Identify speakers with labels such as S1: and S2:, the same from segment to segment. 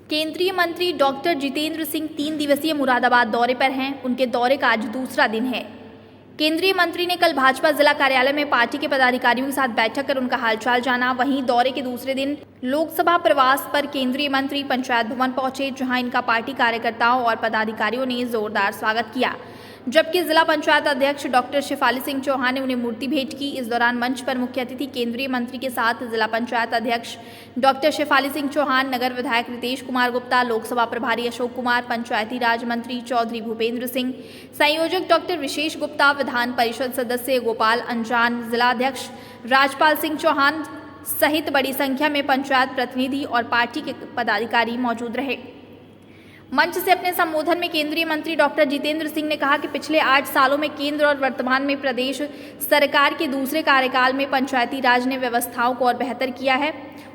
S1: केंद्रीय मंत्री डॉक्टर जितेंद्र सिंह 3 दिवसीय मुरादाबाद दौरे पर हैं। उनके दौरे का आज दूसरा दिन है। केंद्रीय मंत्री ने कल भाजपा जिला कार्यालय में पार्टी के पदाधिकारियों के साथ बैठक कर उनका हालचाल जाना। वहीं दौरे के दूसरे दिन लोकसभा प्रवास पर केंद्रीय मंत्री पंचायत भवन पहुंचे, जहां इनका पार्टी कार्यकर्ताओं और पदाधिकारियों ने जोरदार स्वागत किया। जबकि जिला पंचायत अध्यक्ष डॉक्टर शेफाली सिंह चौहान ने उन्हें मूर्ति भेंट की। इस दौरान मंच पर मुख्य अतिथि केंद्रीय मंत्री के साथ जिला पंचायत अध्यक्ष डॉक्टर शेफाली सिंह चौहान, नगर विधायक रितेश कुमार गुप्ता, लोकसभा प्रभारी अशोक कुमार, पंचायती राज मंत्री चौधरी भूपेंद्र सिंह, संयोजक डॉक्टर विशेष गुप्ता, विधान परिषद सदस्य गोपाल अंजान, जिलाध्यक्ष राजपाल सिंह चौहान सहित बड़ी संख्या में पंचायत प्रतिनिधि और पार्टी के पदाधिकारी मौजूद रहे। मंच से अपने संबोधन में केंद्रीय मंत्री डॉक्टर जितेंद्र सिंह ने कहा कि पिछले 8 सालों में केंद्र और वर्तमान में प्रदेश सरकार के दूसरे कार्यकाल में पंचायती राज ने व्यवस्थाओं को और बेहतर किया है।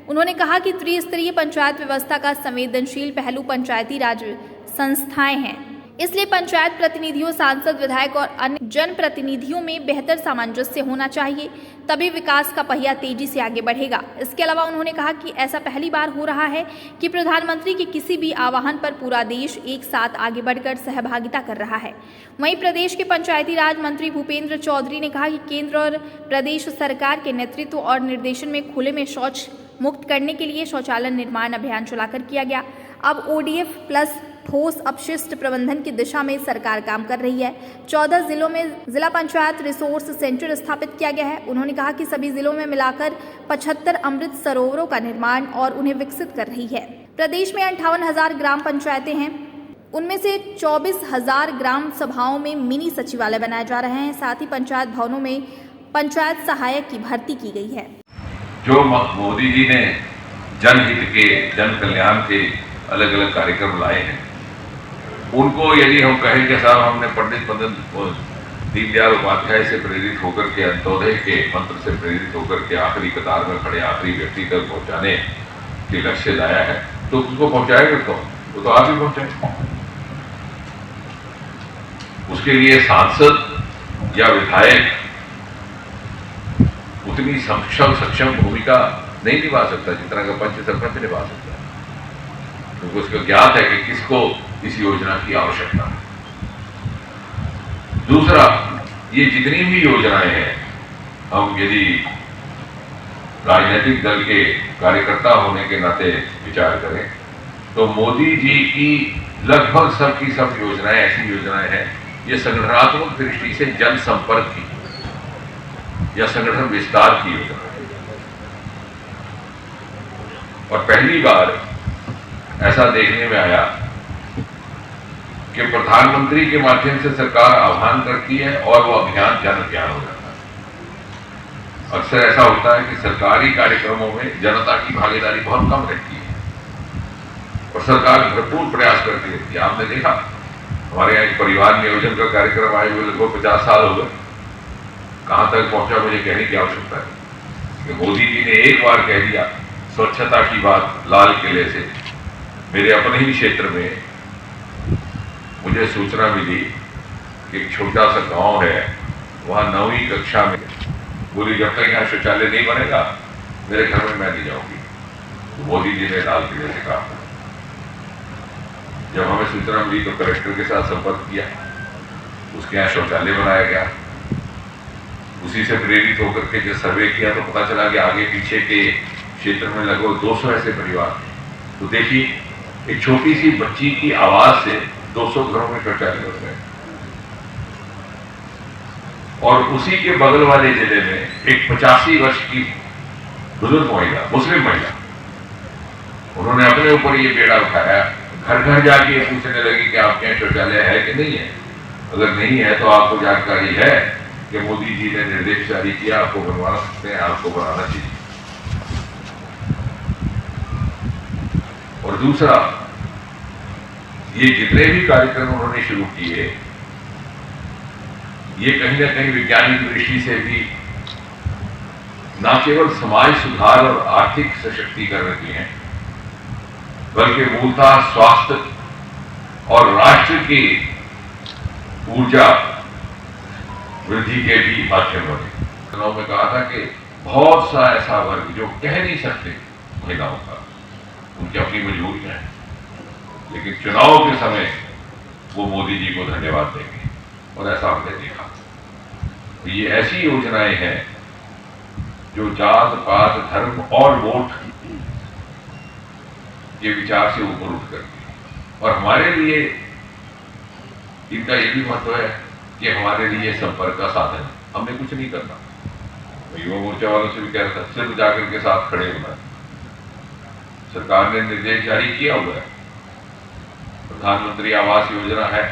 S1: उन्होंने कहा कि त्रिस्तरीय पंचायत व्यवस्था का संवेदनशील पहलू पंचायती राज संस्थाएं हैं, इसलिए पंचायत प्रतिनिधियों, सांसद, विधायक और अन्य जनप्रतिनिधियों में बेहतर सामंजस्य होना चाहिए, तभी विकास का पहिया तेजी से आगे बढ़ेगा। इसके अलावा उन्होंने कहा कि ऐसा पहली बार हो रहा है कि प्रधानमंत्री के किसी भी आह्वान पर पूरा देश एक साथ आगे बढ़कर सहभागिता कर रहा है। वहीं प्रदेश के पंचायती राज मंत्री भूपेंद्र चौधरी ने कहा कि केंद्र और प्रदेश सरकार के नेतृत्व और निर्देशन में खुले में शौच मुक्त करने के लिए शौचालय निर्माण अभियान चलाकर किया गया। अब ODF प्लस ठोस अपशिष्ट प्रबंधन की दिशा में सरकार काम कर रही है। 14 जिलों में जिला पंचायत रिसोर्स सेंटर स्थापित किया गया है। उन्होंने कहा कि सभी जिलों में मिलाकर 75 अमृत सरोवरों का निर्माण और उन्हें विकसित कर रही है। प्रदेश में 58,000 ग्राम पंचायतें हैं, उनमें से 24,000 ग्राम सभाओं में मिनी सचिवालय बनाए जा रहे हैं। साथ ही पंचायत भवनों में पंचायत सहायक की भर्ती की गई है।
S2: जो मोदी जी ने जनहित के, जन कल्याण के अलग अलग कार्यक्रम लाए हैं, उनको यदि हम कहें कि साहब हमने पंडित दीनदयाल उपाध्याय से प्रेरित होकर के, अंत्योदय के मंत्र से प्रेरित होकर के आखिरी कतार में खड़े आखिरी व्यक्ति तक पहुंचाने के लक्ष्य लाया है, तो उसको पहुंचाएगा कौन? वो तो आप ही पहुंचाए। उसके लिए सांसद या विधायक उतनी सक्षम भूमिका नहीं निभा सकता जितना का पंच सरपंच निभा सकता है, क्योंकि उसको ज्ञात है कि किसको इस योजना की आवश्यकता है। दूसरा, ये जितनी भी योजनाएं हैं, हम यदि राजनीतिक दल के कार्यकर्ता होने के नाते विचार करें, तो मोदी जी की लगभग सब की सब योजनाएं ऐसी योजनाएं हैं, ये संगठनात्मक दृष्टि से जनसंपर्क की या संगठन विस्तार की योजना है। और पहली बार ऐसा देखने में आया कि प्रधानमंत्री के माध्यम से सरकार आह्वान करती है और वो अभियान जन अभियान हो जाता है। अक्सर ऐसा होता है कि सरकारी कार्यक्रमों में जनता की भागीदारी बहुत कम रहती है और सरकार भरपूर प्रयास करती रहती है। आपने देखा, हमारे यहाँ एक परिवार नियोजन का कार्यक्रम आए हुए लगभग 50 साल हो गए, कहां तक पहुंचा मुझे कहने की आवश्यकता है कि मोदी जी ने एक बार कह दिया स्वच्छता की बात लाल किले से। मेरे अपने ही क्षेत्र में मुझे सूचना मिली कि एक छोटा सा गांव है, वहां 9वीं कक्षा में बोली जब तक यहाँ शौचालय नहीं बनेगा मेरे घर में मैं नहीं जाऊंगी। तो मोदी जी ने लाल किले से कहा। जब हमें सूचना मिली तो कलेक्टर के साथ संपर्क किया, उसके यहाँ शौचालय बनाया गया। उसी से प्रेरित होकर के जब सर्वे किया तो पता चला कि आगे पीछे के क्षेत्र में लगभग 200 ऐसे परिवार। तो देखिए, एक छोटी सी बच्ची की आवाज से 200 घरों में शौचालय हो गए। और उसी के बगल वाले जिले में एक 85 वर्ष की बुजुर्ग महिला, मुस्लिम महिला, उन्होंने अपने ऊपर ये बेड़ा उठाया, घर घर जाके पूछने लगी कि आपके यहाँ शौचालय है कि नहीं है। अगर नहीं है तो आपको जानकारी है कि मोदी जी ने निर्देश जारी किया, आपको बनवा सकते हैं, आपको बनाना चाहिए। और दूसरा, ये जितने भी कार्यक्रम उन्होंने शुरू किए, ये कहीं ना कहीं वैज्ञानिक दृष्टि से भी न केवल समाज सुधार और आर्थिक सशक्तिकरण की हैं, बल्कि मूलतः स्वास्थ्य और राष्ट्र की ऊर्जा वृद्धि के भी माध्यम बने। में कहा था कि बहुत सा ऐसा वर्ग जो कह नहीं सकते महिलाओं का, उनकी अपनी मजबूरियां हैं, लेकिन चुनाव के समय वो मोदी जी को धन्यवाद देंगे, और ऐसा हमने देखा। तो ये ऐसी योजनाएं हैं जो जात पात धर्म और वोट ये विचार से ऊपर उठ करती है। और हमारे लिए इनका ये भी महत्व है कि हमारे लिए संपर्क का साधन है, हमने कुछ नहीं करना। युवा मोर्चा वालों से भी कह रहा था, सिर्फ जाकर के साथ खड़े होना। सरकार ने निर्देश जारी किया हुआ है, प्रधानमंत्री आवास योजना है,